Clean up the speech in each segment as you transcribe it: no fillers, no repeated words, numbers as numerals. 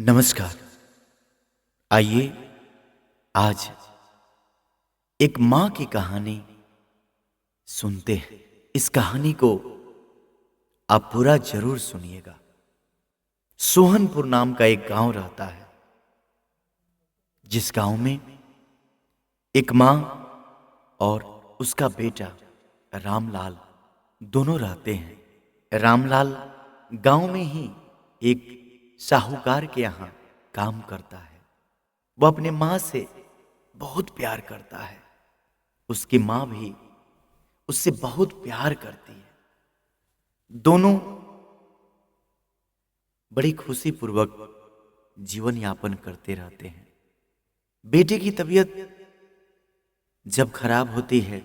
नमस्कार। आइए आज एक माँ की कहानी सुनते हैं। इस कहानी को आप पूरा जरूर सुनिएगा। सोहनपुर नाम का एक गांव रहता है, जिस गांव में एक माँ और उसका बेटा रामलाल दोनों रहते हैं। रामलाल गांव में ही एक साहूकार के यहाँ काम करता है। वो अपने माँ से बहुत प्यार करता है। उसकी माँ भी उससे बहुत प्यार करती है। दोनों बड़ी खुशी पूर्वक जीवन यापन करते रहते हैं। बेटे की तबीयत जब खराब होती है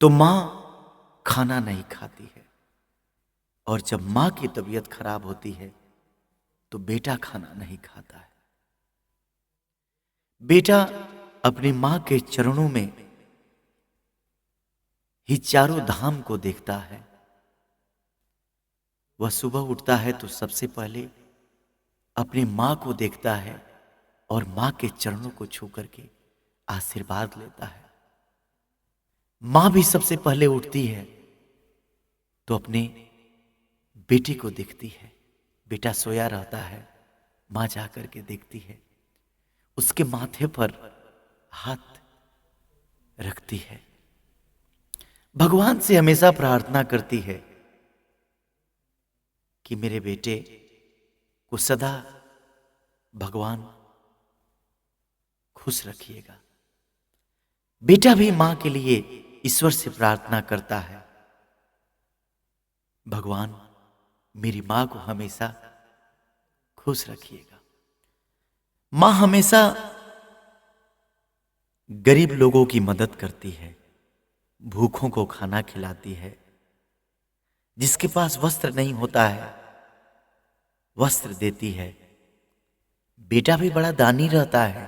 तो माँ खाना नहीं खाती है, और जब माँ की तबीयत खराब होती है तो बेटा खाना नहीं खाता है। बेटा अपनी माँ के चरणों में ही चारों धाम को देखता है। वह सुबह उठता है तो सबसे पहले अपनी माँ को देखता है और माँ के चरणों को छू करके आशीर्वाद लेता है। माँ भी सबसे पहले उठती है तो अपने बेटे को देखती है। बेटा सोया रहता है, माँ जा करके देखती है, उसके माथे पर हाथ रखती है, भगवान से हमेशा प्रार्थना करती है कि मेरे बेटे को सदा भगवान खुश रखिएगा। बेटा भी मां के लिए ईश्वर से प्रार्थना करता है, भगवान मेरी मां को हमेशा खुश रखिएगा। मां हमेशा गरीब लोगों की मदद करती है, भूखों को खाना खिलाती है, जिसके पास वस्त्र नहीं होता है वस्त्र देती है। बेटा भी बड़ा दानी रहता है,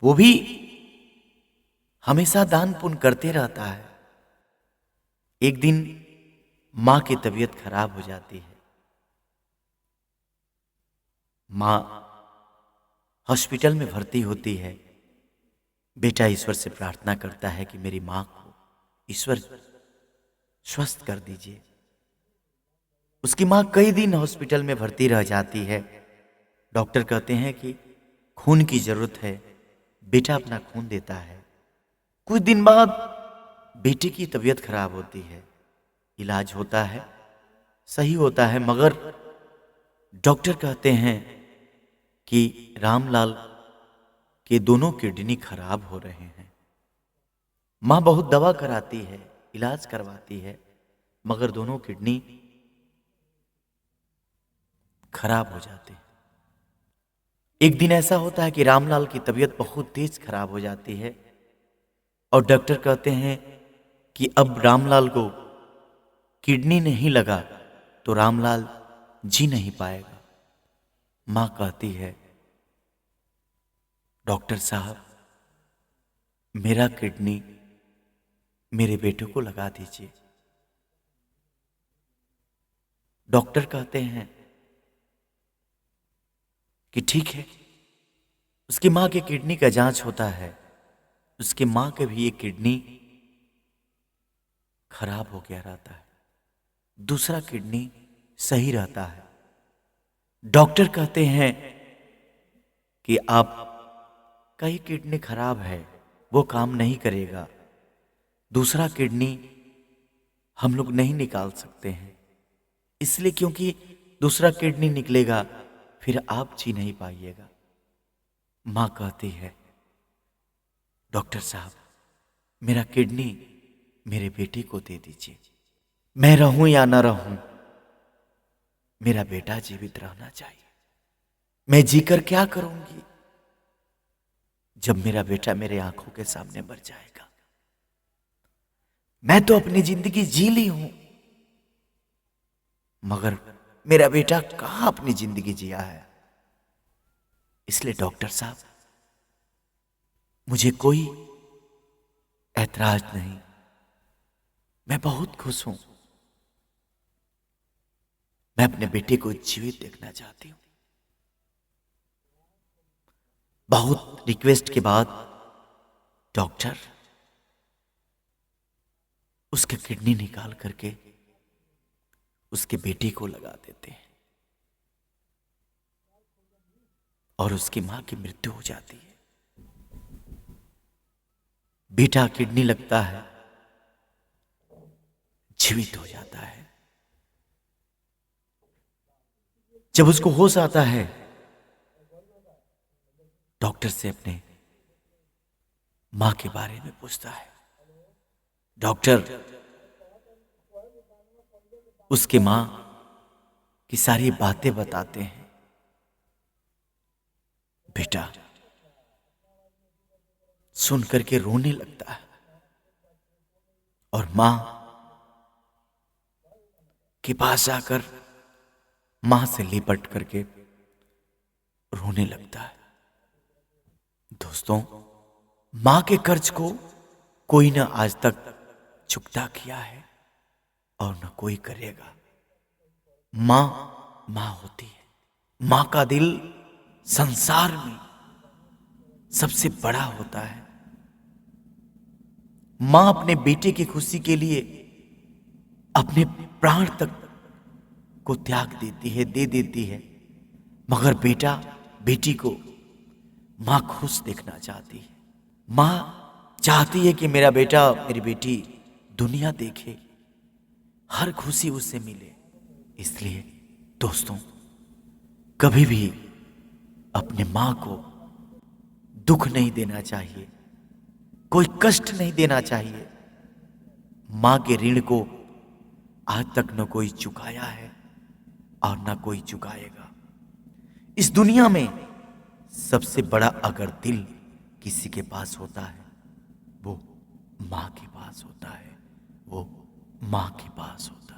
वो भी हमेशा दान पुण्य करते रहता है। एक दिन मां की तबीयत खराब हो जाती है। मां हॉस्पिटल में भर्ती होती है। बेटा ईश्वर से प्रार्थना करता है कि मेरी मां को ईश्वर स्वस्थ कर दीजिए। उसकी मां कई दिन हॉस्पिटल में भर्ती रह जाती है। डॉक्टर कहते हैं कि खून की जरूरत है। बेटा अपना खून देता है। कुछ दिन बाद बेटे की तबीयत खराब होती है। इलाज होता है, सही होता है, मगर डॉक्टर कहते हैं कि रामलाल के दोनों किडनी खराब हो रहे हैं। मां बहुत दवा कराती है, इलाज करवाती है, मगर दोनों किडनी खराब हो जाते हैं। एक दिन ऐसा होता है कि रामलाल की तबीयत बहुत तेज खराब हो जाती है और डॉक्टर कहते हैं कि अब रामलाल को किडनी नहीं लगा तो रामलाल जी नहीं पाएगा। मां कहती है, डॉक्टर साहब मेरा किडनी मेरे बेटे को लगा दीजिए। डॉक्टर कहते हैं कि ठीक है। उसकी मां के किडनी का जांच होता है। उसकी मां के भी एक किडनी खराब हो गया रहता है, दूसरा किडनी सही रहता है। डॉक्टर कहते हैं कि आप का ही किडनी खराब है, वो काम नहीं करेगा, दूसरा किडनी हम लोग नहीं निकाल सकते हैं, इसलिए क्योंकि दूसरा किडनी निकलेगा फिर आप जी नहीं पाइएगा। मां कहती है, डॉक्टर साहब मेरा किडनी मेरे बेटे को दे दीजिए। मैं रहूं या ना रहूं, मेरा बेटा जीवित रहना चाहिए। मैं जीकर क्या करूंगी जब मेरा बेटा मेरे आंखों के सामने मर जाएगा। मैं तो अपनी जिंदगी जी ली हूं, मगर मेरा बेटा कहां अपनी जिंदगी जिया है। इसलिए डॉक्टर साहब मुझे कोई ऐतराज नहीं, मैं बहुत खुश हूं। मैं अपने बेटे को जीवित देखना चाहती हूं। बहुत रिक्वेस्ट के बाद डॉक्टर उसके किडनी निकाल करके उसके बेटे को लगा देते हैं और उसकी मां की मृत्यु हो जाती है। बेटा किडनी लगता है, जीवित हो जाता है। जब उसको होश आता है, डॉक्टर से अपने मां के बारे में पूछता है। डॉक्टर उसके मां की सारी बातें बताते हैं। बेटा सुन करके रोने लगता है और मां के पास जाकर मां से लिपट करके रोने लगता है। दोस्तों, मां के कर्ज को कोई न आज तक चुकता किया है और न कोई करेगा। मां मां होती है। मां का दिल संसार में सबसे बड़ा होता है। मां अपने बेटे की खुशी के लिए अपने प्राण तक को त्याग देती है, दे देती है, मगर बेटा बेटी को मां खुश देखना चाहती है। मां चाहती है कि मेरा बेटा मेरी बेटी दुनिया देखे, हर खुशी उससे मिले। इसलिए दोस्तों, कभी भी अपने मां को दुख नहीं देना चाहिए, कोई कष्ट नहीं देना चाहिए। मां के ऋण को आज तक न कोई चुकाया है और न कोई चुकाएगा। इस दुनिया में सबसे बड़ा अगर दिल किसी के पास होता है, वो मां के पास होता है, वो मां के पास होता है।